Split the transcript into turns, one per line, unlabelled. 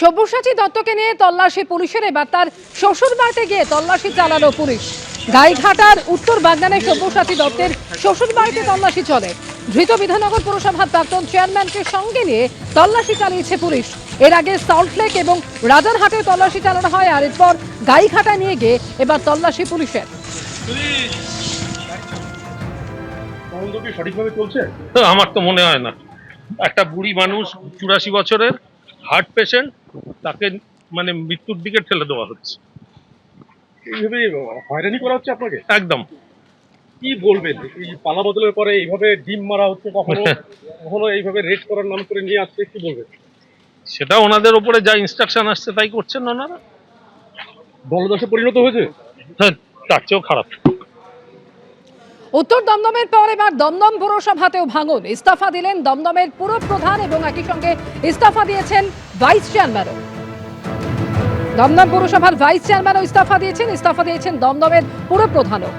সব্যসাচী দত্তকে নিয়ে তল্লাশি পুলিশের, এবার তার শ্বশুর বাড়িতে গিয়ে তল্লাশি চালালো পুলিশ। গাইঘাটার উত্তর বাগনানে সব্যসাচী দত্তের শ্বশুর বাড়িতে তল্লাশি চলে। ধৃত বিধাননগর পুরসভার প্রাক্তন চেয়ারম্যানকে সঙ্গে নিয়ে তল্লাশি চালিয়েছে পুলিশ। এর আগে সল্টলেক এবং রাজারহাটে তল্লাশি চালানো হয়, আর এরপর গাইঘাটা নিয়ে গিয়ে এবার তল্লাশি পুলিশের।
সঠিকভাবে চলছে
আমার তো মনে হয় না। একটা বুড়ি মানুষ 84 বছরের হার্ট পেশেন্ট, তাকে মানে মৃত্যুর দিকে ঠেলে দেওয়া হচ্ছে।
এইভাবে হয়রানি করা হচ্ছে আপনাকে?
একদম।
কি বলবেন, এই পালা বদলের পরে এইভাবে ডিম মারা হচ্ছে, কখনো কখনো এইভাবে রেড করার নাম করে নিয়ে আসছে, কি বলবেন?
সেটা ওনাদের উপরে যা ইনস্ট্রাকশন আসছে তাই করছেন ওনারা।
দলদাসে পরিণত হয়েছে।
হ্যাঁ, তার চেয়েও খারাপ।
উত্তর দমদমের পর এবার দমদম পুরসভাতেও ভাঙন। ইস্তফা দিলেন দমদমের পুরপ্রধান এবং একই সঙ্গে ইস্তফা দিয়েছেন ভাইস চেয়ারম্যানও। দমদম পুরসভার ভাইস চেয়ারম্যানও ইস্তফা দিয়েছেন দমদমের পুরপ্রধানও।